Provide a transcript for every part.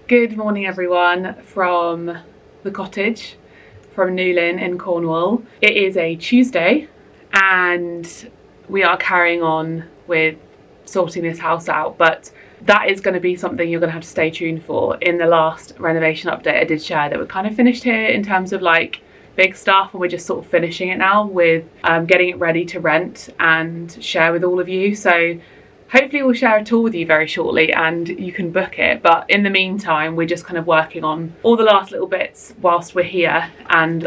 Good morning everyone from the cottage, from Newlyn in Cornwall. It is a Tuesday and we are carrying on with sorting this house out, but that is going to be something you're going to have to stay tuned for. In the last renovation update I did share that we're kind of finished here in terms of like big stuff, and we're just sort of finishing it now with getting it ready to rent and share with all of you. So hopefully we'll share a tour with you very shortly and you can book it. But in the meantime, we're just kind of working on all the last little bits whilst we're here. And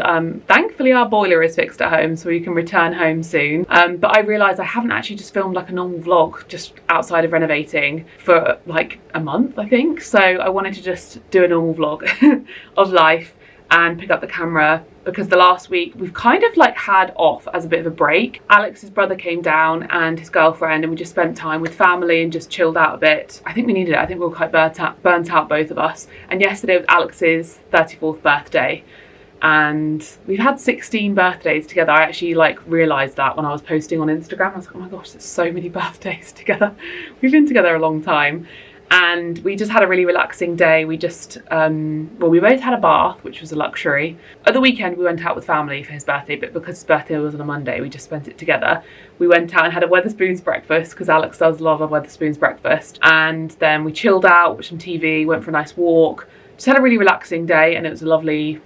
thankfully our boiler is fixed at home, so we can return home soon. But I realised I haven't actually just filmed like a normal vlog just outside of renovating for like a month, I think. So I wanted to just do a normal vlog of life and pick up the camera, because the last week we've kind of like had off as a bit of a break. Alex's brother came down and his girlfriend, and we just spent time with family and just chilled out a bit. I think we needed it. I think we were quite burnt out both of us. And yesterday was Alex's 34th birthday, and we've had 16 birthdays together. I actually like realised that when I was posting on Instagram. I was like, oh my gosh, there's so many birthdays together. We've been together a long time. And we just had a really relaxing day. We just, well, we both had a bath, which was a luxury. At the weekend, we went out with family for his birthday, but because his birthday was on a Monday, we just spent it together. We went out and had a Wetherspoons breakfast, because Alex does love a Wetherspoons breakfast. And then we chilled out, watched some TV, went for a nice walk. Just had a really relaxing day, and it was a lovely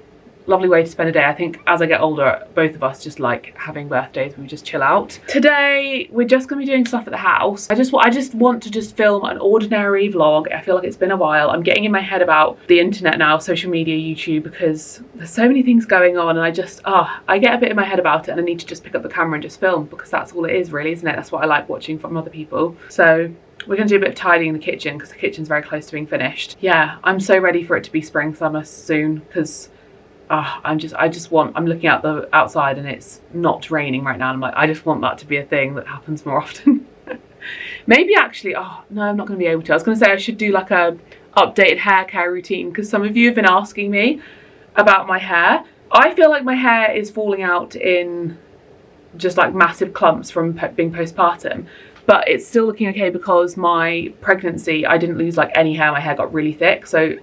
way to spend a day. I think as I get older, both of us just like having birthdays. We just chill out. Today, we're just gonna be doing stuff at the house. I just want to just film an ordinary vlog. I feel like it's been a while. I'm getting in my head about the internet now, social media, YouTube, because there's so many things going on, and I just, I get a bit in my head about it, and I need to just pick up the camera and just film, because that's all it is really, isn't it? That's what I like watching from other people. So we're going to do a bit of tidying in the kitchen, because the kitchen's very close to being finished. Yeah, I'm so ready for it to be spring, summer soon, because I'm looking out the outside and it's not raining right now, and I'm like, I just want that to be a thing that happens more often. Maybe actually, no, I'm not going to be able to. I was going to say I should do like a updated hair care routine, because some of you have been asking me about my hair. I feel like my hair is falling out in just like massive clumps from being postpartum, but it's still looking okay because my pregnancy, I didn't lose like any hair. My hair got really thick, so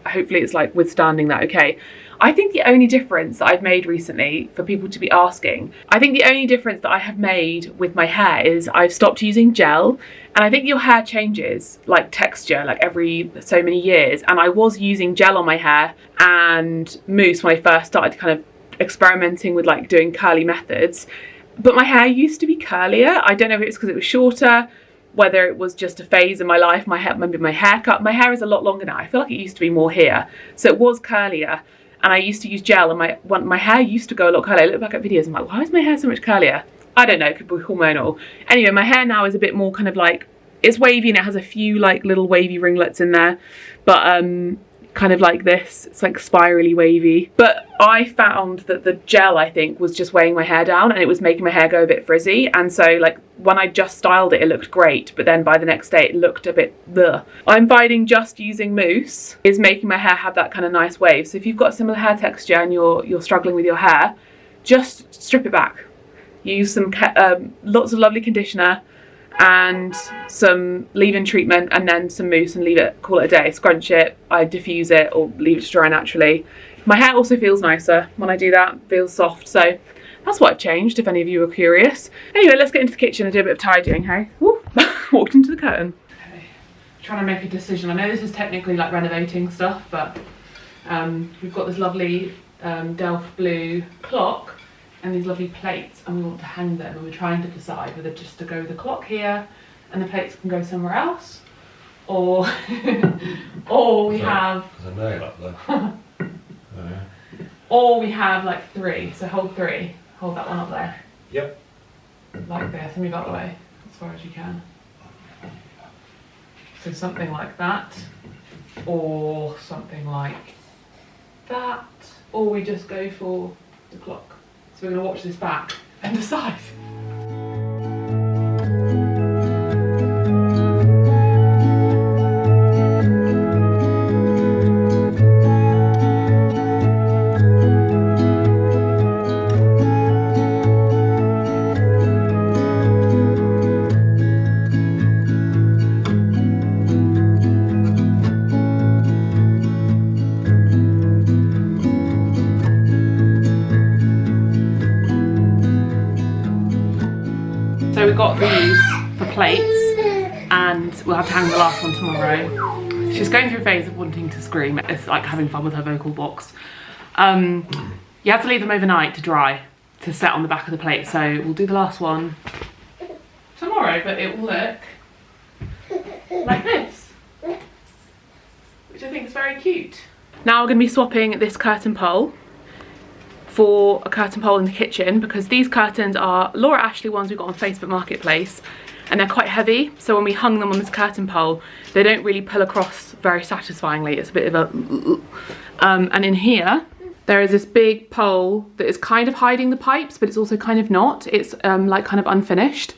hopefully it's like withstanding that okay. I think the only difference that I've made recently, for people to be asking, I think the only difference that I have made with my hair is I've stopped using gel. And I think your hair changes like texture like every so many years, and I was using gel on my hair and mousse when I first started kind of experimenting with like doing curly methods, but my hair used to be curlier. I don't know if it's because it was shorter, whether it was just a phase in my life, maybe my haircut. My hair is a lot longer now. I feel like it used to be more here, so it was curlier. And I used to use gel, and my hair used to go a lot curlier. I look back at videos and I'm like, why is my hair so much curlier? I don't know, it could be hormonal. Anyway, my hair now is a bit more kind of like, it's wavy and it has a few like little wavy ringlets in there, but kind of like this, it's like spirally wavy. But I found that the gel, I think, was just weighing my hair down, and it was making my hair go a bit frizzy. And so like when I just styled it, it looked great, but then by the next day it looked a bit ugh. I'm finding just using mousse is making my hair have that kind of nice wave. So if you've got similar hair texture and you're struggling with your hair, just strip it back. Use some lots of lovely conditioner and some leave-in treatment, and then some mousse, and call it a day. Scrunch it, I diffuse it, or leave it to dry naturally. My hair also feels nicer when I do that, feels soft. So that's what I've changed, if any of you are curious. Anyway, let's get into the kitchen and do a bit of tidying, hey? Woo. Walked into the curtain. Okay, trying to make a decision. I know this is technically like renovating stuff, but we've got this lovely Delft blue clock and these lovely plates, and we want to hang them, and we're trying to decide whether just to go with the clock here and the plates can go somewhere else, or or we have there's a nail up there. Or we have like three, so hold three, hold that one up there. Yep. Like this, and move out the way as far as you can. So something like that, or something like that, or we just go for the clock. So we're going to watch this back and decide. we got these for plates and we'll have to hang the last one tomorrow. She's going through a phase of wanting to scream. It's like having fun with her vocal box. You have to leave them overnight to dry, to set on the back of the plate. So we'll do the last one tomorrow, but it will look like this, which I think is very cute. Now we're going to be swapping this curtain pole for a curtain pole in the kitchen, because these curtains are Laura Ashley ones we got on Facebook Marketplace, and they're quite heavy, so when we hung them on this curtain pole they don't really pull across very satisfyingly. It's a bit of a and in here there is this big pole that is kind of hiding the pipes, but it's also kind of not. It's like kind of unfinished,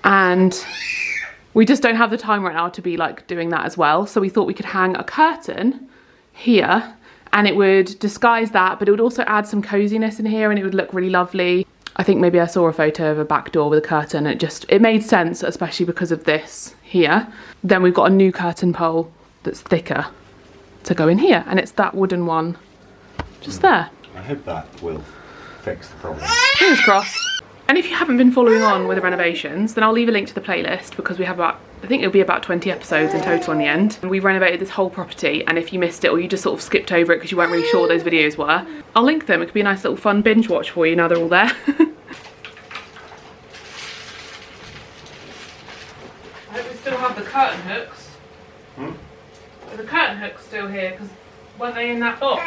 and we just don't have the time right now to be like doing that as well. So we thought we could hang a curtain here and it would disguise that, but it would also add some coziness in here and it would look really lovely. I think maybe I saw a photo of a back door with a curtain. It made sense, especially because of this here. Then we've got a new curtain pole that's thicker to go in here, and it's that wooden one just there. I hope that will fix the problem. Fingers crossed. And if you haven't been following on with the renovations, then I'll leave a link to the playlist, because we have about, I think it'll be about 20 episodes in total in the end. We renovated this whole property, and if you missed it or you just sort of skipped over it because you weren't really sure what those videos were, I'll link them. It could be a nice little fun binge watch for you now they're all there. I hope we still have the curtain hooks. Are the curtain hooks still here? Because weren't they in that box?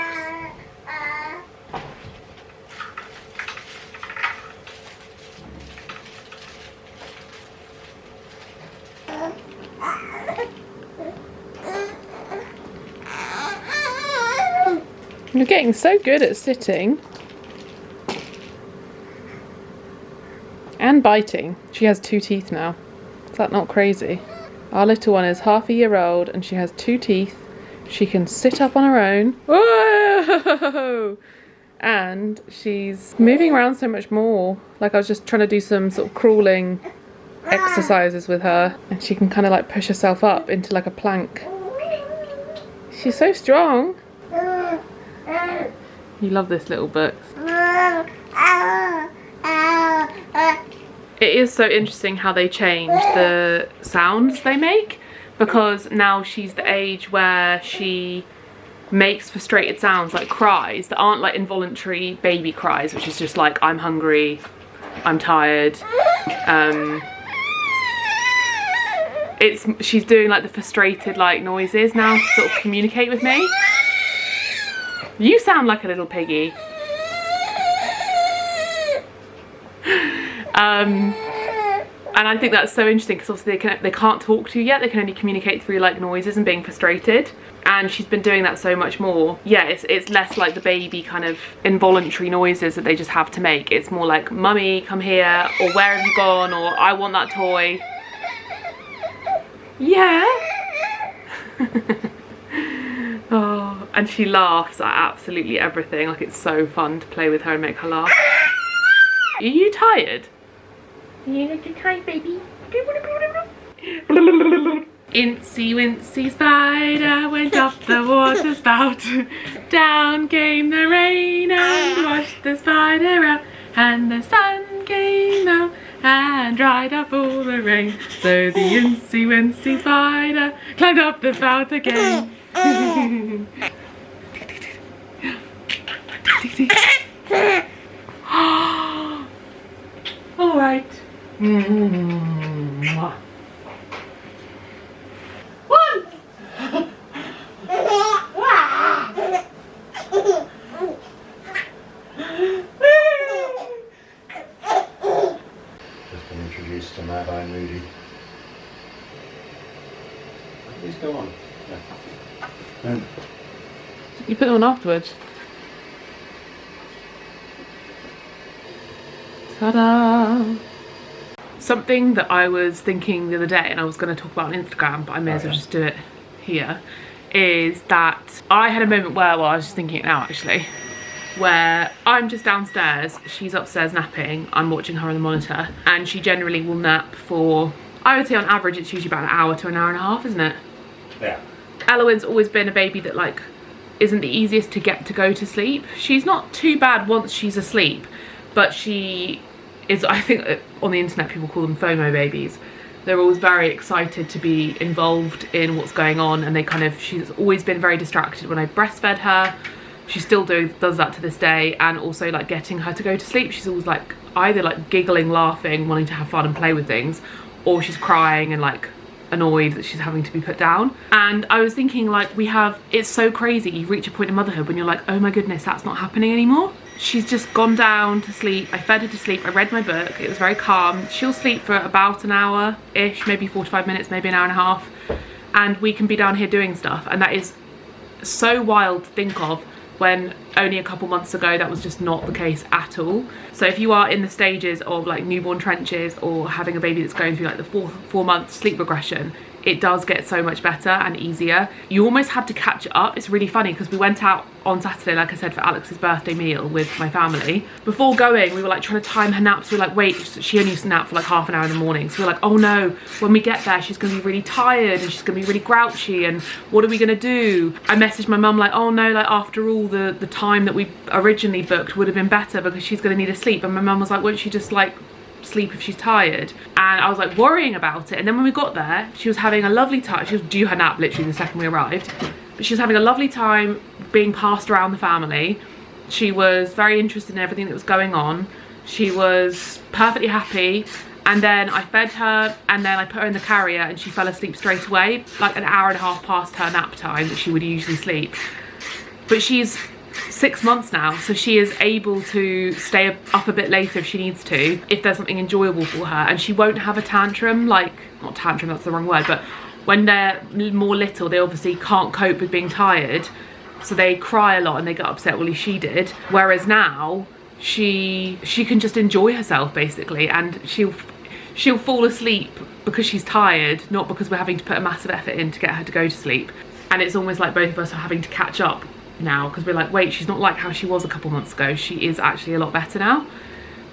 You're getting so good at sitting and biting. She has 2 teeth now. Is that not crazy? Our little one is half a year old and she has 2 teeth. She can sit up on her own. Whoa! And she's moving around so much more. Like, I was just trying to do some sort of crawling exercises with her, and she can kind of like push herself up into like a plank. She's so strong. You love this little book. It is so interesting how they change the sounds they make, because now she's the age where she makes frustrated sounds, like cries that aren't like involuntary baby cries, which is just like, I'm hungry, I'm tired. She's doing like the frustrated like noises now to sort of communicate with me. You sound like a little piggy. And I think that's so interesting, because obviously they can't talk to you yet. They can only communicate through like noises and being frustrated. And she's been doing that so much more. Yeah, it's less like the baby kind of involuntary noises that they just have to make. It's more like, mummy, come here, or where have you gone, or I want that toy. Yeah. Oh, and she laughs at absolutely everything. Like, it's so fun to play with her and make her laugh. Are you tired? You look tired, baby. Incy wincy spider went up the water spout. Down came the rain and washed the spider out. And the sun came out and dried up all the rain. So the incy wincy spider climbed up the spout again. All right. One. Just been introduced to Madeleine Moody. Please go on. Yeah. You put them on afterwards. Ta-da! Something that I was thinking the other day, and I was going to talk about on Instagram, but I may as well just do it here, is that I had a moment where, well, I was just thinking it now actually, where I'm just downstairs, she's upstairs napping, I'm watching her on the monitor, and she generally will nap for, I would say on average it's usually about an hour to an hour and a half, isn't it? Yeah. Eloine's always been a baby that like isn't the easiest to get to go to sleep. She's not too bad once she's asleep, but she is, I think on the internet people call them FOMO babies. They're always very excited to be involved in what's going on, and she's always been very distracted when I breastfed her. She still does that to this day, and also like getting her to go to sleep. She's always like either like giggling, laughing, wanting to have fun and play with things, or she's crying and like annoyed that she's having to be put down. And I was thinking, like, it's so crazy. You reach a point in motherhood when you're like, oh my goodness, that's not happening anymore. She's just gone down to sleep. I fed her to sleep. I read my book. It was very calm. She'll sleep for about an hour-ish, maybe 45 minutes, maybe an hour and a half. And we can be down here doing stuff. And that is so wild to think of, when only a couple months ago that was just not the case at all. So if you are in the stages of like newborn trenches or having a baby that's going through like the 4-month sleep regression, it does get so much better and easier. You almost have to catch up. It's really funny because we went out on Saturday, like I said, for Alex's birthday meal with my family. Before going, we were like trying to time her naps. We were like, wait, she only used to nap for like half an hour in the morning. So we were like, oh no, when we get there, she's gonna be really tired and she's gonna be really grouchy, and what are we gonna do? I messaged my mum like, oh no, like after all the time that we originally booked would have been better because she's gonna need a sleep. And my mum was like, won't she just like sleep if she's tired? And I was like worrying about it. And then when we got there, she was having a lovely time. She was due her nap literally the second we arrived, but she was having a lovely time being passed around the family. She was very interested in everything that was going on. She was perfectly happy. And then I fed her, and then I put her in the carrier, and she fell asleep straight away, like an hour and a half past her nap time that she would usually sleep. But she's 6 months now, so she is able to stay up a bit later if she needs to, if there's something enjoyable for her. And she won't have a tantrum, like, not tantrum, that's the wrong word, but when they're more little, they obviously can't cope with being tired, so they cry a lot and they get upset. Well, at least she did. Whereas now she can just enjoy herself basically, and she'll fall asleep because she's tired, not because we're having to put a massive effort in to get her to go to sleep. And it's almost like both of us are having to catch up now, because we're like, wait, she's not like how she was a couple months ago. She is actually a lot better now.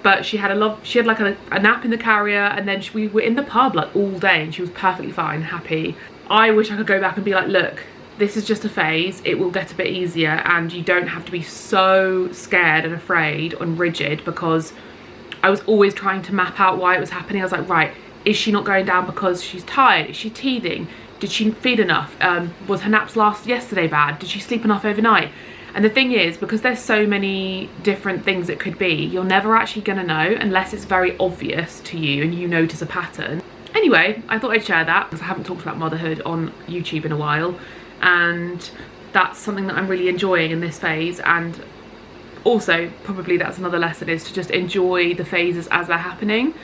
But she had like a nap in the carrier, and then we were in the pub like all day, and she was perfectly fine, happy. I wish I could go back and be like, look, this is just a phase, it will get a bit easier, and you don't have to be so scared and afraid and rigid, because I was always trying to map out why it was happening. I was like, right, is she not going down because she's tired? Is she teething? Did she feed enough? Was her naps yesterday bad? Did she sleep enough overnight? And the thing is, because there's so many different things it could be, you're never actually gonna know unless it's very obvious to you and you notice a pattern. Anyway, I thought I'd share that because I haven't talked about motherhood on YouTube in a while, and that's something that I'm really enjoying in this phase. And also, probably that's another lesson, is to just enjoy the phases as they're happening.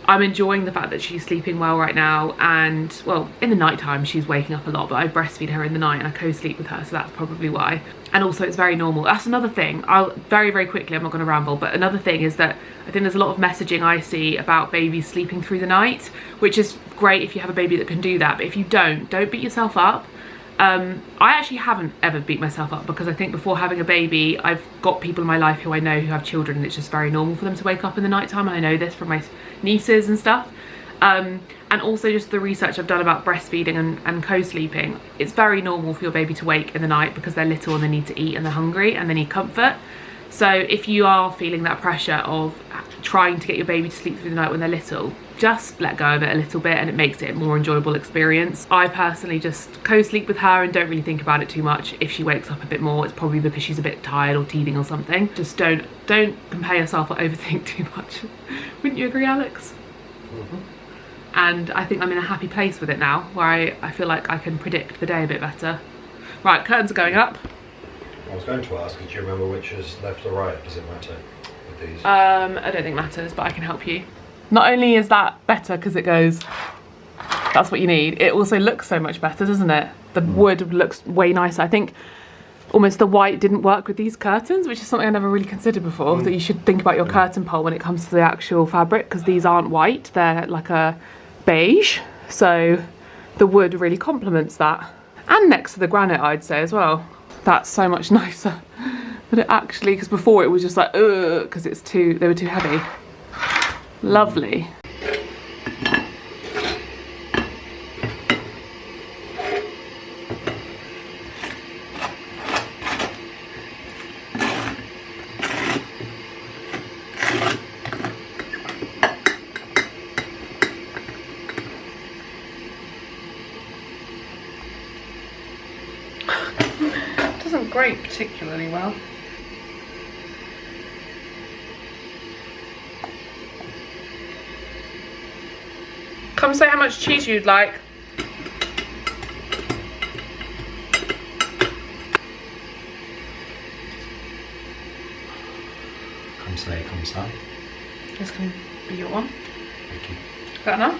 I'm enjoying the fact that she's sleeping well right now, and well, in the night time she's waking up a lot, but I breastfeed her in the night and I co-sleep with her, so that's probably why. And also it's very normal. That's another thing. I'll very quickly, I'm not going to ramble, but another thing is that I think there's a lot of messaging I see about babies sleeping through the night, which is great if you have a baby that can do that, but if you don't beat yourself up. I actually haven't ever beat myself up, because I think before having a baby I've got people in my life who I know who have children, and it's just very normal for them to wake up in the night time, and I know this from my nieces and stuff. And also just the research I've done about breastfeeding and co-sleeping, it's very normal for your baby to wake in the night because they're little and they need to eat and they're hungry and they need comfort. So if you are feeling that pressure of trying to get your baby to sleep through the night when they're little, just let go of it a little bit, and it makes it a more enjoyable experience. I personally just co-sleep with her and don't really think about it too much. If she wakes up a bit more, it's probably because she's a bit tired or teething or something. Just don't compare yourself or overthink too much. Wouldn't you agree, Alex? Mm-hmm. And I think I'm in a happy place with it now, where I feel like I can predict the day a bit better. Right, curtains are going up. I was going to ask, do you remember which is left or right? Does it matter with these? I don't think it matters, but I can help you. Not only is that better because it goes, that's what you need, it also looks so much better, doesn't it? The wood looks way nicer. I think almost the white didn't work with these curtains, which is something I never really considered before, that you should think about your curtain pole when it comes to the actual fabric, because these aren't white, they're like a beige, so the wood really complements that. And next to the granite, I'd say as well. That's so much nicer than it actually, because before it was just like, ugh, because they were too heavy. Lovely. doesn't grate particularly well. Come say how much cheese you'd like. Come say, come say. This can be your one. Thank you. Is that enough?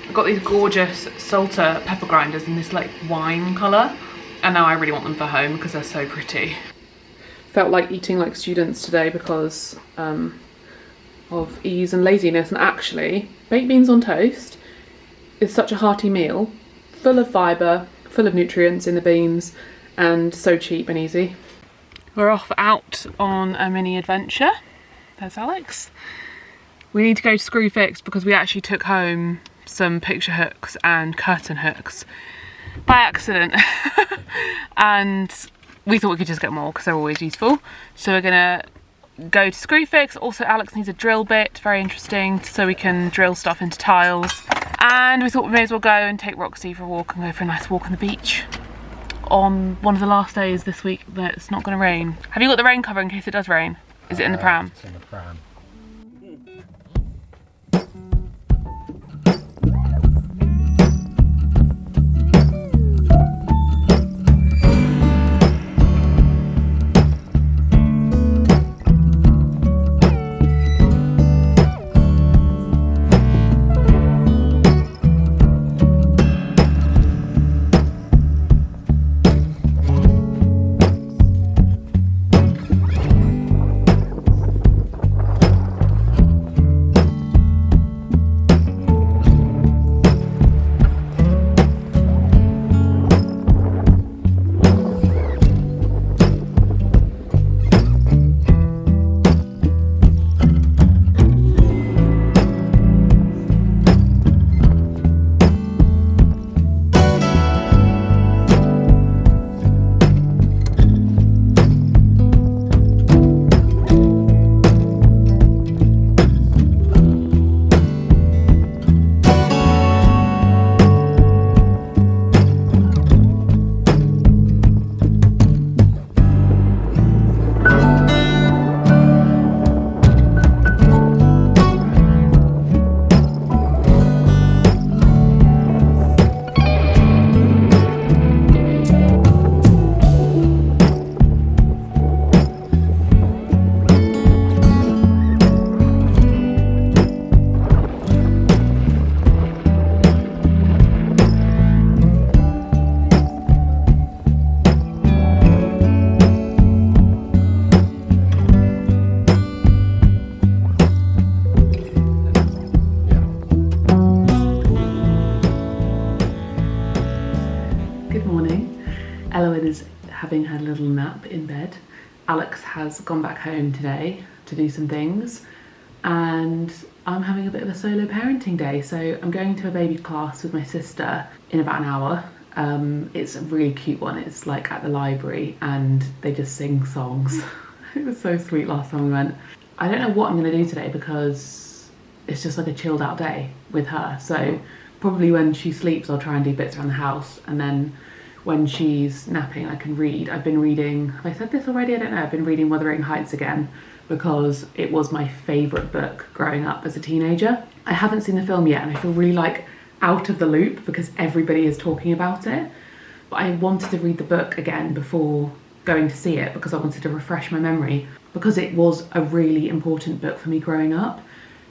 I've got these gorgeous salter pepper grinders in this like wine colour, and now I really want them for home because they're so pretty. Felt like eating like students today because of ease and laziness, and actually baked beans on toast is such a hearty meal, full of fibre, full of nutrients in the beans, and so cheap and easy. We're off out on a mini adventure. There's Alex. We need to go to Screwfix because we actually took home some picture hooks and curtain hooks by accident and we thought we could just get more because they're always useful. So we're gonna go to Screwfix. Also Alex needs a drill bit, very interesting, so we can drill stuff into tiles. And we thought we may as well go and take Roxy for a walk and go for a nice walk on the beach on one of the last days this week that it's not going to rain. Have you got the rain cover in case it does rain? Is it in the pram? It's in the pram. Having her little nap in bed. Alex has gone back home today to do some things, and I'm having a bit of a solo parenting day. So I'm going to a baby class with my sister in about an hour. It's a really cute one. It's like at the library and they just sing songs. It was so sweet last time we went. I don't know what I'm gonna do today because it's just like a chilled out day with her. So probably when she sleeps I'll try and do bits around the house, and then when she's napping I can read. I've been reading, have I said this already? I don't know. I've been reading Wuthering Heights again because it was my favourite book growing up as a teenager. I haven't seen the film yet and I feel really like out of the loop because everybody is talking about it. But I wanted to read the book again before going to see it because I wanted to refresh my memory, because it was a really important book for me growing up.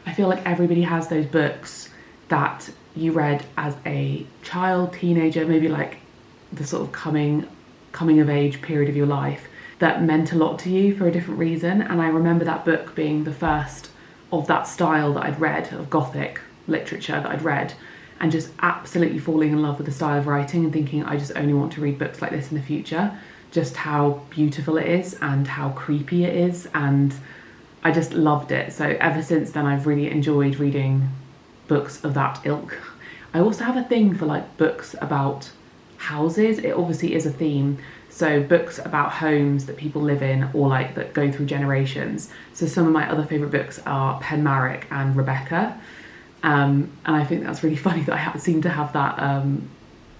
I feel like everybody has those books that you read as a child, teenager, maybe like the sort of coming of age period of your life that meant a lot to you for a different reason. And I remember that book being the first of that style that I'd read, of Gothic literature that I'd read, and just absolutely falling in love with the style of writing and thinking I just only want to read books like this in the future. Just how beautiful it is and how creepy it is, and I just loved it. So ever since then I've really enjoyed reading books of that ilk. I also have a thing for like books about houses. It obviously is a theme, so books about homes that people live in or like that go through generations. So some of my other favourite books are Penmarrick and Rebecca, and I think that's really funny that I seem to have that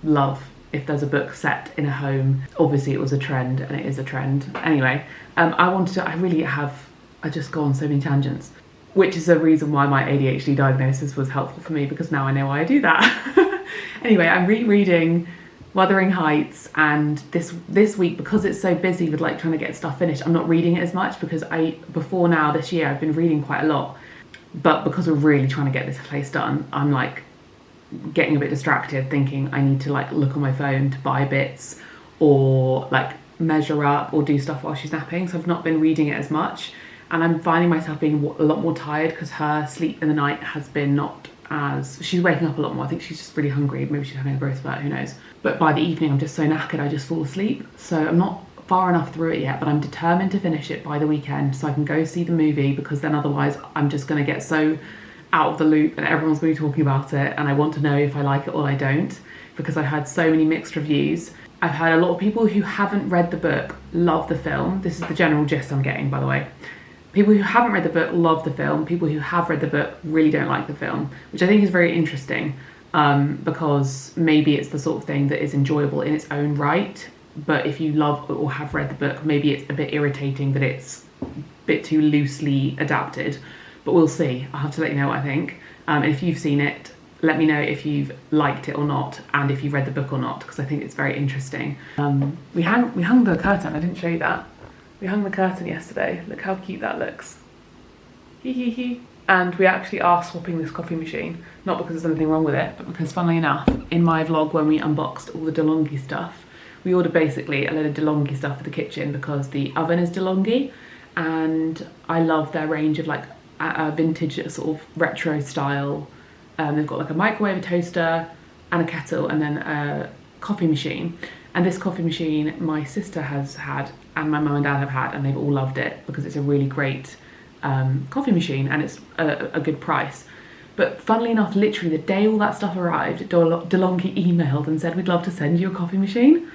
love if there's a book set in a home. Obviously it was a trend, and it is a trend. Anyway, I just go on so many tangents, which is a reason why my ADHD diagnosis was helpful for me, because now I know why I do that. Anyway, I'm rereading Wuthering Heights, and this week, because it's so busy with like trying to get stuff finished, I'm not reading it as much, because before now this year I've been reading quite a lot, but because we're really trying to get this place done, I'm like getting a bit distracted, thinking I need to like look on my phone to buy bits or like measure up or do stuff while she's napping. So I've not been reading it as much, and I'm finding myself being a lot more tired because her sleep in the night has been not as, she's waking up a lot more. I think she's just really hungry, maybe she's having a growth spurt, who knows. But by the evening I'm just so knackered I just fall asleep. So I'm not far enough through it yet, but I'm determined to finish it by the weekend so I can go see the movie, because then otherwise I'm just going to get so out of the loop and everyone's going to be talking about it, and I want to know if I like it or I don't, because I've had so many mixed reviews. I've had a lot of people who haven't read the book love the film. This is the general gist I'm getting, by the way. People who haven't read the book love the film. People who have read the book really don't like the film, which I think is very interesting, because maybe it's the sort of thing that is enjoyable in its own right, but if you love or have read the book, maybe it's a bit irritating that it's a bit too loosely adapted. But we'll see. I'll have to let you know what I think. If you've seen it, let me know if you've liked it or not, and if you've read the book or not, because I think it's very interesting. We hung the curtain. I didn't show you that. We hung the curtain yesterday. Look how cute that looks. Hee hee hee. And we actually are swapping this coffee machine, not because there's anything wrong with it, but because, funnily enough, in my vlog when we unboxed all the DeLonghi stuff, we ordered basically a load of DeLonghi stuff for the kitchen because the oven is DeLonghi, and I love their range of like a vintage sort of retro style. They've got like a microwave, a toaster and a kettle, and then a coffee machine. And this coffee machine my sister has had and my mum and dad have had, and they've all loved it because it's a really great coffee machine, and it's a good price. But funnily enough, literally the day all that stuff arrived, DeLonghi emailed and said, we'd love to send you a coffee machine.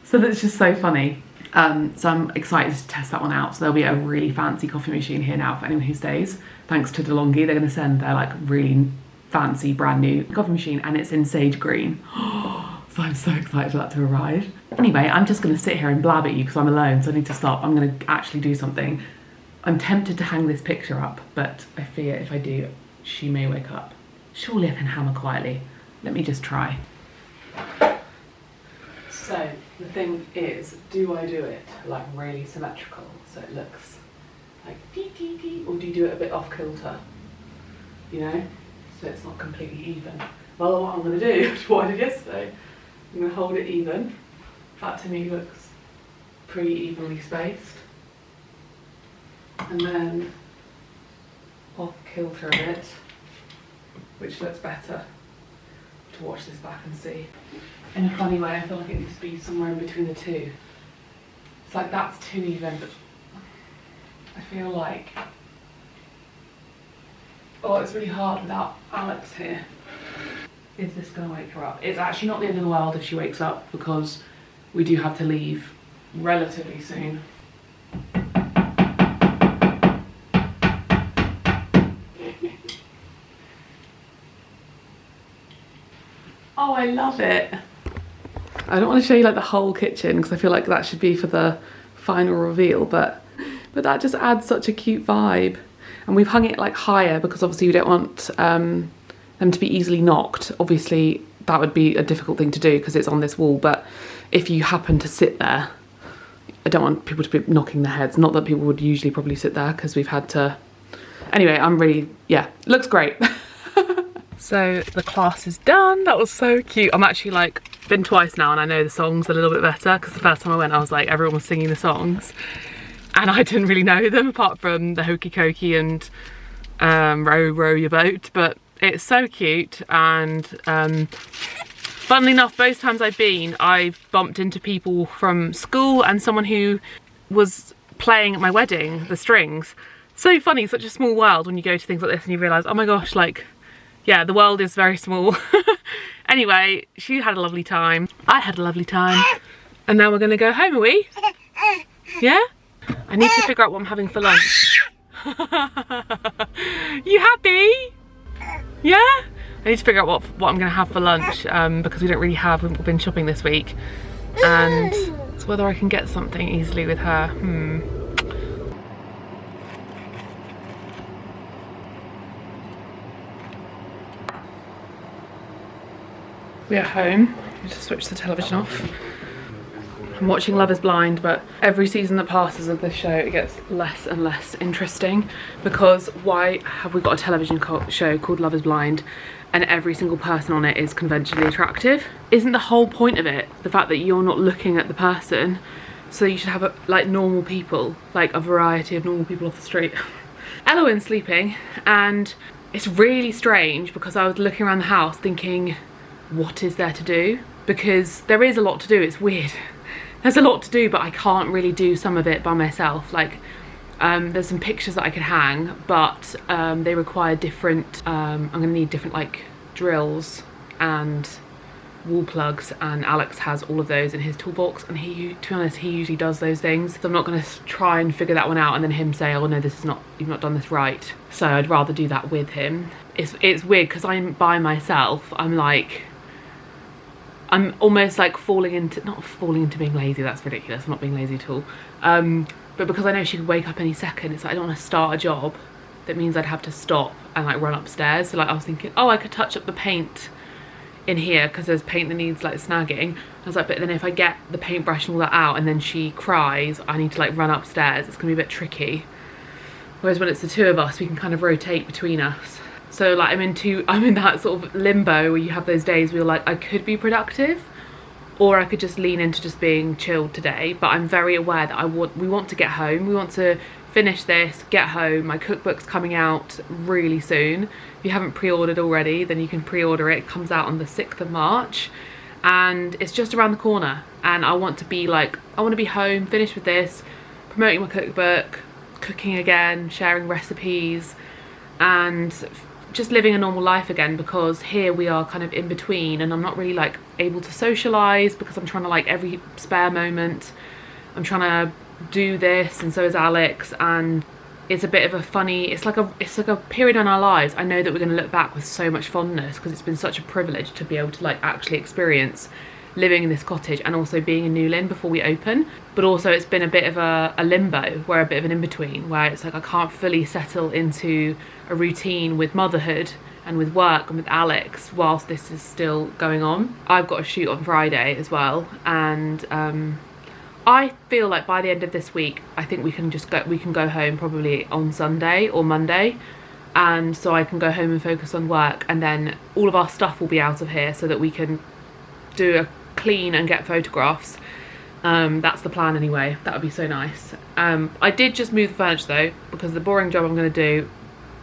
So that's just so funny. So I'm excited to test that one out. So there'll be a really fancy coffee machine here now for anyone who stays. Thanks to DeLonghi, they're going to send their like really fancy brand new coffee machine, and it's in sage green. So I'm so excited for that to arrive. Anyway, I'm just going to sit here and blab at you because I'm alone, so I need to stop. I'm going to actually do something. I'm tempted to hang this picture up, but I fear if I do, she may wake up. Surely I can hammer quietly. Let me just try. So the thing is, do I do it like really symmetrical so it looks like dee dee dee, or do you do it a bit off kilter? You know, so it's not completely even. Well, what I'm going to do is what I did yesterday. I'm going to hold it even. That to me looks pretty evenly spaced. And then off kilter a bit, which looks better. To watch this back and see. In a funny way, I feel like it needs to be somewhere in between the two. It's like that's too even, but I feel like, oh, it's really hard without Alex here. Is this going to wake her up? It's actually not the end of the world if she wakes up, because we do have to leave relatively soon. Oh, I love it. I don't want to show you like the whole kitchen because I feel like that should be for the final reveal, but that just adds such a cute vibe. And we've hung it like higher because obviously we don't want them to be easily knocked. Obviously that would be a difficult thing to do because it's on this wall, but if you happen to sit there, I don't want people to be knocking their heads. Not that people would usually probably sit there because we've had to. Anyway, I'm really, yeah, looks great. So the class is done. That was so cute. I'm actually like, been twice now and I know the songs a little bit better because the first time I went I was like, everyone was singing the songs and I didn't really know them apart from the Hokey Cokey and Row Row Your Boat, but it's so cute. And funnily enough, both times I've been, I've bumped into people from school and someone who was playing at my wedding, the strings. So funny, such a small world when you go to things like this and you realise, oh my gosh, like, yeah, the world is very small. Anyway, she had a lovely time. I had a lovely time. And now we're going to go home, are we? Yeah? I need to figure out what I'm having for lunch. You happy? Yeah? I need to figure out what I'm going to have for lunch because we don't really have, we've been shopping this week, and it's whether I can get something easily with her. We are home. I just switched the television off. I'm watching Love is Blind, but every season that passes of this show it gets less and less interesting, because why have we got a television show called Love is Blind and every single person on it is conventionally attractive? Isn't the whole point of it the fact that you're not looking at the person? So you should have like normal people, like a variety of normal people off the street. Eloin's sleeping, and it's really strange because I was looking around the house thinking, what is there to do? Because there is a lot to do. It's weird. There's a lot to do, but I can't really do some of it by myself. Like, there's some pictures that I could hang, but they require different, I'm gonna need different like drills and wall plugs, and Alex has all of those in his toolbox, and he, to be honest, he usually does those things. So I'm not gonna try and figure that one out and then him say, oh no, this is not, you've not done this right. So I'd rather do that with him. It's weird because I'm by myself. I'm almost like not falling into being lazy, that's ridiculous, I'm not being lazy at all. But because I know she could wake up any second, it's like I don't want to start a job that means I'd have to stop and like run upstairs. So like I was thinking, oh, I could touch up the paint in here because there's paint that needs like snagging. I was like, but then if I get the paintbrush and all that out and then she cries, I need to like run upstairs, it's gonna be a bit tricky. Whereas when it's the two of us, we can kind of rotate between us. So like I'm in that sort of limbo where you have those days where you're like, I could be productive, or I could just lean into just being chilled today. But I'm very aware that we want to get home. We want to finish this, get home. My cookbook's coming out really soon. If you haven't pre-ordered already, then you can pre-order it. It comes out on the 6th of March. And it's just around the corner. And I want to be home, finished with this, promoting my cookbook, cooking again, sharing recipes, and just living a normal life again, because here we are kind of in between and I'm not really like able to socialize because I'm trying to like every spare moment I'm trying to do this, and so is Alex, and it's a bit of a funny, it's like a period in our lives I know that we're going to look back with so much fondness, because it's been such a privilege to be able to like actually experience living in this cottage and also being in Newlyn before we open. But also it's been a bit of a limbo, where a bit of an in-between, where it's like I can't fully settle into a routine with motherhood and with work and with Alex whilst this is still going on. I've got a shoot on Friday as well, and I feel like by the end of this week I think we can go home probably on Sunday or Monday, and so I can go home and focus on work, and then all of our stuff will be out of here so that we can do a clean and get photographs. That's the plan anyway. That would be so nice. I did just move the furniture though, because the boring job I'm going to do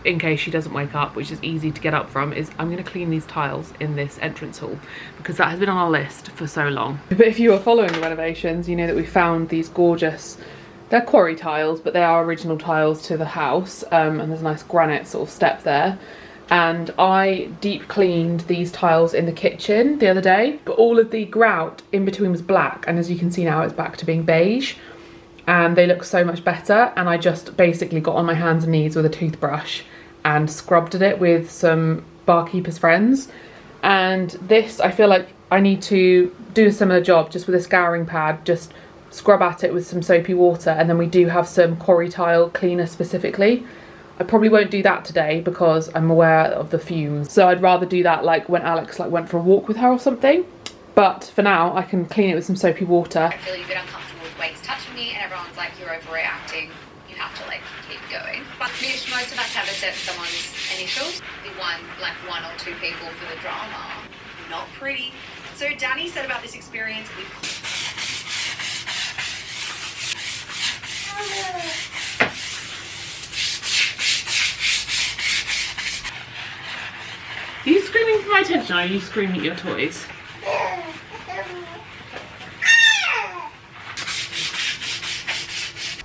in case she doesn't wake up, which is easy to get up from, is I'm going to clean these tiles in this entrance hall, because that has been on our list for so long. But if you are following the renovations, you know that we found these gorgeous, they're quarry tiles, but they are original tiles to the house, and there's a nice granite sort of step there. And I deep cleaned these tiles in the kitchen the other day, but all of the grout in between was black, and as you can see now it's back to being beige, and they look so much better. And I just basically got on my hands and knees with a toothbrush and scrubbed at it with some Barkeeper's Friends. And this, I feel like I need to do a similar job just with a scouring pad, just scrub at it with some soapy water, and then we do have some quarry tile cleaner specifically. I probably won't do that today because I'm aware of the fumes, so I'd rather do that like when Alex like went for a walk with her or something. But for now I can clean it with some soapy water. I feel a bit uncomfortable with weights touching me, and everyone's like, you're overreacting, you have to like keep going. But most of us have a set someone's initials. The one or two people for the drama. Not pretty. So Danny said about this experience, Are you screaming for my attention, or are you screaming at your toys?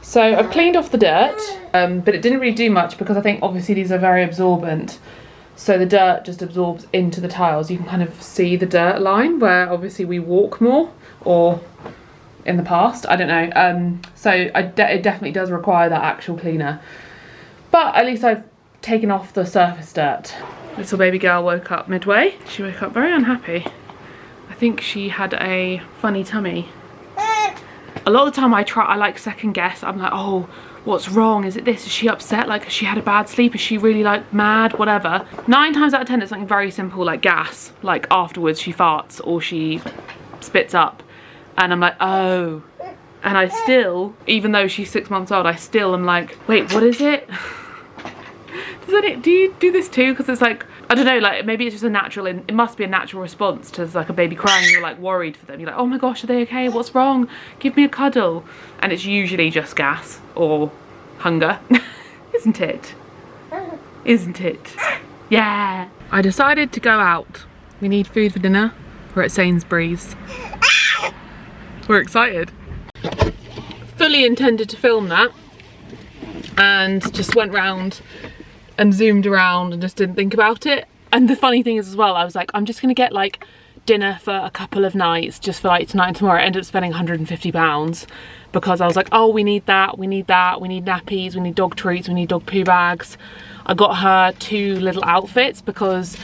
So I've cleaned off the dirt, but it didn't really do much because I think obviously these are very absorbent. So the dirt just absorbs into the tiles. You can kind of see the dirt line where obviously we walk more, or in the past, I don't know. So it definitely does require that actual cleaner. But at least I've taken off the surface dirt. Little baby girl woke up midway. She woke up very unhappy. I think she had a funny tummy. A lot of the time I like second guess. I'm like, oh, what's wrong? Is it this? Is she upset? Like, has she had a bad sleep? Is she really like mad? Whatever. 9 times out of 10 it's something very simple like gas. Like afterwards she farts or she spits up. And I'm like, oh. And I still, even though she's 6 months old, I still am like, wait, what is it? Do you do this too? Because it's like, I don't know, like maybe it's just a natural, it must be a natural response to like a baby crying. You're like worried for them. You're like, oh my gosh, are they okay? What's wrong? Give me a cuddle. And it's usually just gas or hunger. Isn't it? Isn't it? Yeah. I decided to go out. We need food for dinner. We're at Sainsbury's. We're excited. Fully intended to film that and just went round and zoomed around and just didn't think about it. And the funny thing is as well, I was like, I'm just gonna get like dinner for a couple of nights just for like tonight and tomorrow. I ended up spending £150 because I was like, oh, we need that, we need that, we need nappies, we need dog treats, we need dog poo bags. I got her 2 little outfits because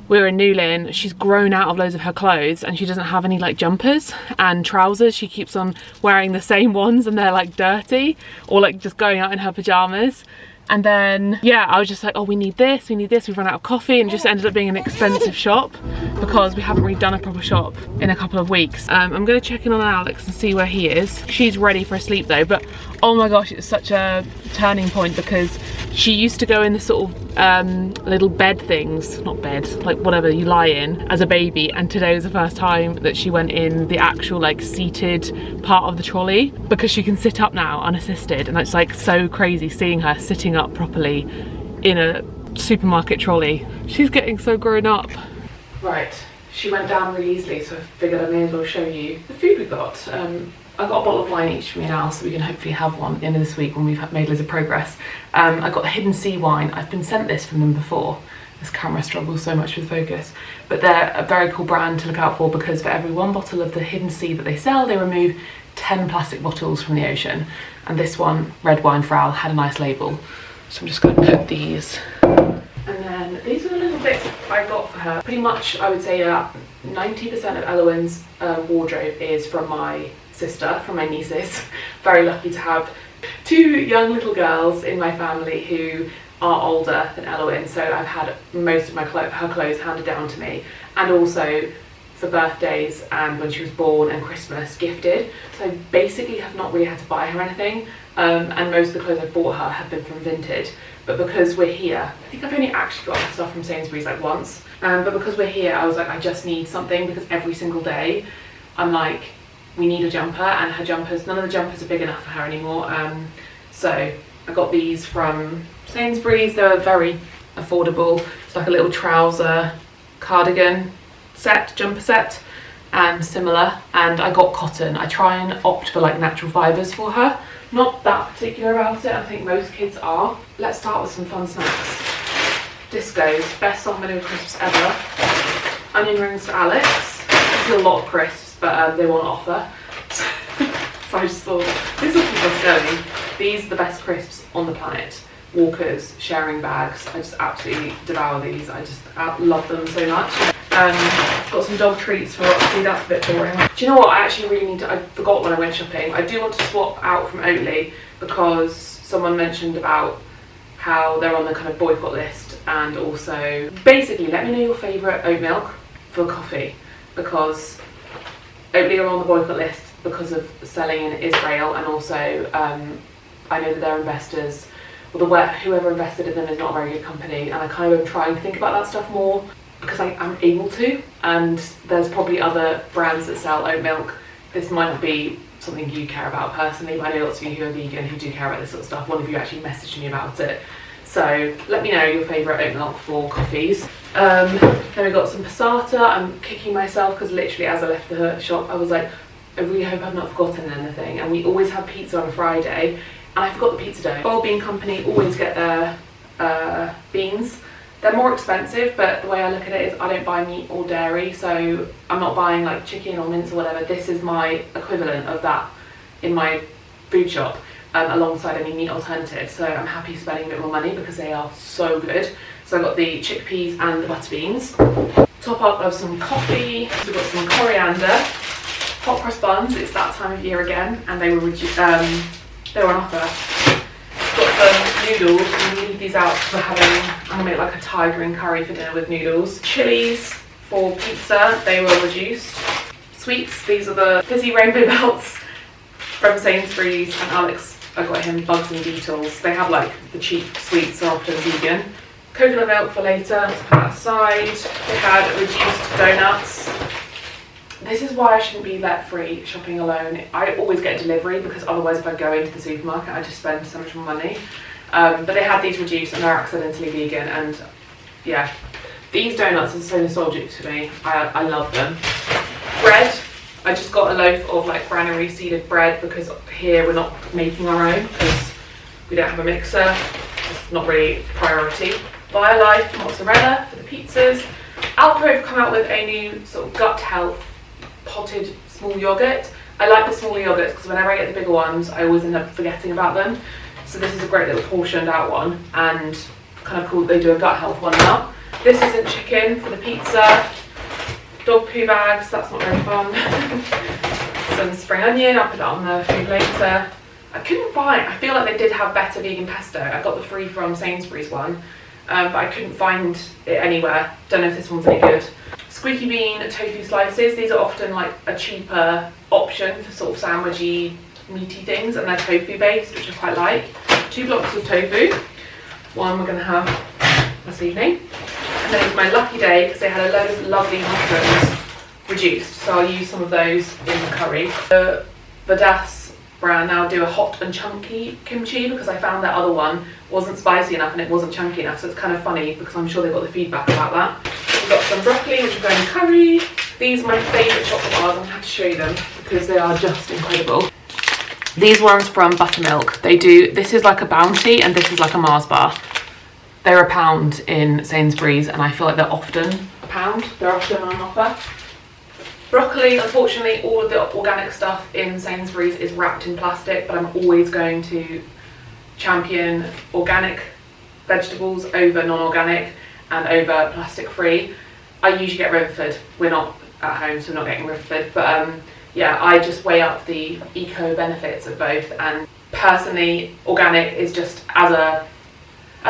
we're in Newlyn. She's grown out of loads of her clothes and she doesn't have any like jumpers and trousers. She keeps on wearing the same ones and they're like dirty or like just going out in her pajamas. And then, yeah, I was just like, oh, we need this, we've run out of coffee, and it just ended up being an expensive shop because we haven't really done a proper shop in a couple of weeks. I'm gonna check in on Alex and see where he is. She's ready for a sleep though, but oh my gosh, it's such a turning point because she used to go in the sort of little bed things, not bed, like whatever you lie in as a baby, and today was the first time that she went in the actual like seated part of the trolley because she can sit up now unassisted, and it's like so crazy seeing her sitting up properly in a supermarket trolley. She's getting so grown up. Right, she went down really easily, so I figured I may as well show you the food we got. I got a bottle of wine each for me now, so we can hopefully have one at the end of this week when we've made loads of progress. I got the Hidden Sea wine. I've been sent this from them before. This camera struggles so much with focus, but they're a very cool brand to look out for because for every 1 bottle of the Hidden Sea that they sell, they remove 10 plastic bottles from the ocean. And this one, red wine Frau, had a nice label. So I'm just going to put these. And then these are the little bits I got for her. Pretty much, I would say 90% of Elowen's wardrobe is from my sister, from my nieces. Very lucky to have 2 young little girls in my family who are older than Elowen, so I've had most of her clothes handed down to me, and also for birthdays and when she was born and Christmas gifted. So I basically have not really had to buy her anything, and most of the clothes I bought her have been from Vinted. But because we're here, I think I've only actually got stuff from Sainsbury's like once, but because we're here I was like, I just need something, because every single day I'm like, we need a jumper, and her jumpers, none of the jumpers are big enough for her anymore. So I got these from Sainsbury's. They were very affordable. It's like a little trouser cardigan set, jumper set, and similar. And I got cotton. I try and opt for like natural fibres for her. Not that particular about it. I think most kids are. Let's start with some fun snacks. Disco's best on vanilla crisps ever. Onion rings for Alex. There's a lot of crisps, but they want offer. So I just thought, this will keep us going. These are the best crisps on the planet. Walkers, sharing bags. I just absolutely devour these. I just love them so much. Got some dog treats for Roxy. That's a bit boring. Do you know what? I actually really need to, I forgot when I went shopping. I do want to swap out from Oatly because someone mentioned about how they're on the kind of boycott list, and also basically let me know your favourite oat milk for coffee, because Oatly are on the boycott list because of selling in Israel, and also I know that their investors, or whoever invested in them is not a very good company, and I kind of am trying to think about that stuff more because I'm able to, and there's probably other brands that sell oat milk. This might not be something you care about personally, but I know lots of you who are vegan who do care about this sort of stuff. One of you actually messaged me about it. So let me know your favourite oat milk for coffees. Then we got some passata. I'm kicking myself because literally as I left the shop I was like, I really hope I've not forgotten anything. And we always have pizza on a Friday, and I forgot the pizza dough. Bowl Bean Company always get their beans. They're more expensive, but the way I look at it is I don't buy meat or dairy, so I'm not buying like chicken or mince or whatever. This is my equivalent of that in my food shop, alongside any meat alternatives. So I'm happy spending a bit more money because they are so good. So I've got the chickpeas and the butter beans. Top up of some coffee. We've got some coriander, hot cross buns. It's that time of year again, and they were on offer. Got some noodles. I'm gonna leave these out because I'm gonna make like a Thai green curry for dinner with noodles. Chilies for pizza. They were reduced. Sweets. These are the fizzy rainbow belts from Sainsbury's, and Alex, I got him bugs and beetles. They have like the cheap sweets are often vegan. Coconut milk for later, let's put that aside. They had reduced donuts. This is why I shouldn't be let free shopping alone. I always get delivery because otherwise if I go into the supermarket I just spend so much more money. But they had these reduced and they're accidentally vegan, and yeah, these donuts are so nostalgic to me. I love them. Bread. I just got a loaf of like granary seeded bread because here we're not making our own because we don't have a mixer. It's not really a priority. BioLife mozzarella for the pizzas. Alpro have come out with a new sort of gut health potted small yogurt. I like the smaller yogurts because whenever I get the bigger ones I always end up forgetting about them. So this is a great little portioned out one, and kind of cool they do a gut health one now. This isn't chicken for the pizza. Dog poo bags, that's not very fun. Some spring onion, I'll put that on the food later. I couldn't find, I feel like they did have better vegan pesto. I got the free from Sainsbury's one, but I couldn't find it anywhere. Don't know if this one's any good. Squeaky bean tofu slices. These are often like a cheaper option for sort of sandwichy, meaty things, and they're tofu based, which I quite like. 2 blocks of tofu. One we're gonna have this evening. And then it's my lucky day because they had a load of lovely mushrooms reduced, so I'll use some of those in the curry. The Das brand now do a hot and chunky kimchi because I found that other one wasn't spicy enough and it wasn't chunky enough, so it's kind of funny because I'm sure they got the feedback about that. We've got some broccoli which are going in curry. These are my favourite chocolate bars. I'm going to have to show you them because they are just incredible. These ones from Buttermilk. This is like a Bounty and this is like a Mars bar. They're £1 in Sainsbury's and I feel like they're often £1. They're often on offer. Broccoli, unfortunately all of the organic stuff in Sainsbury's is wrapped in plastic, but I'm always going to champion organic vegetables over non-organic and over plastic free. I usually get Riverford. We're not at home so we're not getting Riverford, but yeah, I just weigh up the eco benefits of both, and personally organic is just as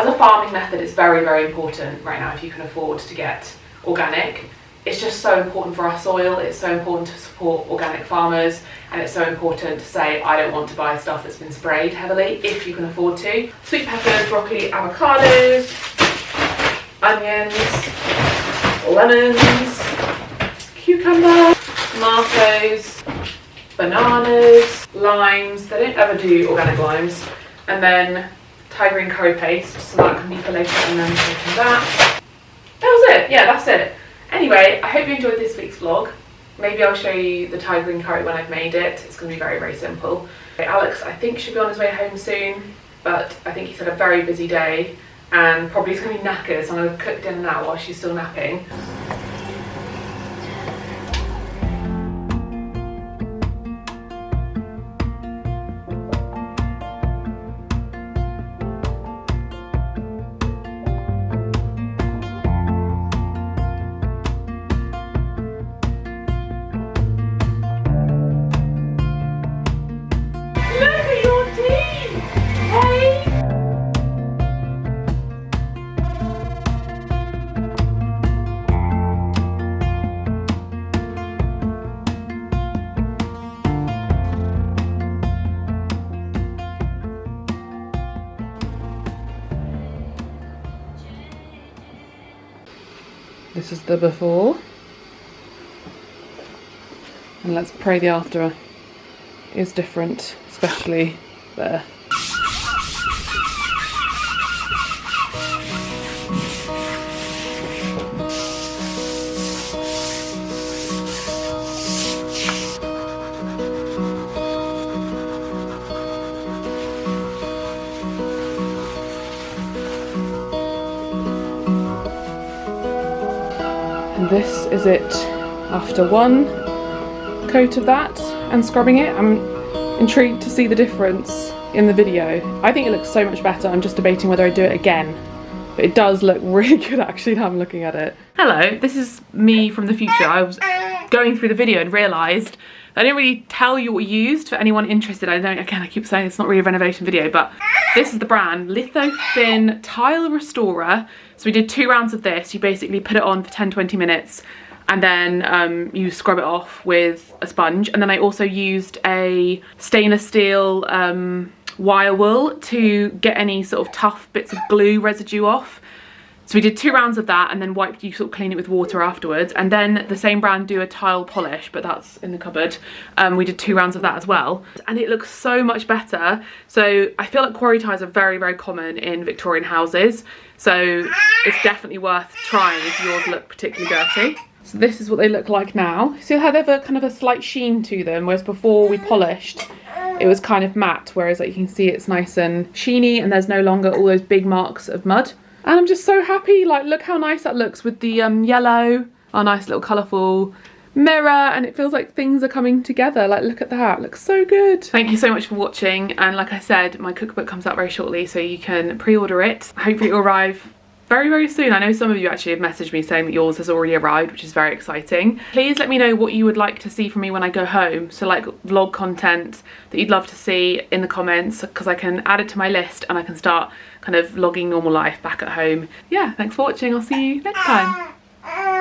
a farming method, it's very, very important right now if you can afford to get organic. It's just so important for our soil, it's so important to support organic farmers, and it's so important to say I don't want to buy stuff that's been sprayed heavily if you can afford to. Sweet peppers, broccoli, avocados, onions, lemons, cucumber, tomatoes, bananas, limes. They don't ever do organic limes. And then Thai green curry paste, so that can be for later, and then taking that. That was it. Yeah, that's it. Anyway, I hope you enjoyed this week's vlog. Maybe I'll show you the Thai green curry when I've made it. It's going to be very, very simple. Alex, I think, should be on his way home soon, but I think he's had a very busy day and probably is going to be knackered, so I'm going to cook dinner now while she's still napping. This is the before, and let's pray the after is different, especially there. And this is it after one coat of that and scrubbing it. I'm intrigued to see the difference in the video. I think it looks so much better. I'm just debating whether I do it again But it does look really good actually now I'm looking at it. Hello, this is me from the future. I was going through the video and realised I didn't really tell you what we used for anyone interested. Again, I keep saying it's not really a renovation video, but this is the brand Litho Thin Tile Restorer. So we did 2 rounds of this. You basically put it on for 10-20 minutes and then you scrub it off with a sponge. And then I also used a stainless steel wire wool to get any sort of tough bits of glue residue off. So we did 2 rounds of that and then you sort of clean it with water afterwards. And then the same brand do a tile polish, but that's in the cupboard. We did 2 rounds of that as well. And it looks so much better. So I feel like quarry tiles are very, very common in Victorian houses. So it's definitely worth trying if yours look particularly dirty. So this is what they look like now. See how they have a kind of a slight sheen to them, whereas before we polished, it was kind of matte, whereas like you can see it's nice and sheeny and there's no longer all those big marks of mud. And I'm just so happy, like look how nice that looks with the yellow, our nice little colourful mirror, and it feels like things are coming together. Like look at that, it looks so good. Thank you so much for watching, and like I said, my cookbook comes out very shortly, so you can pre-order it. Hopefully it will arrive very, very soon. I know some of you actually have messaged me saying that yours has already arrived, which is very exciting. Please let me know what you would like to see from me when I go home. So like vlog content that you'd love to see in the comments, because I can add it to my list and I can start kind of vlogging normal life back at home. Yeah, thanks for watching. I'll see you next time.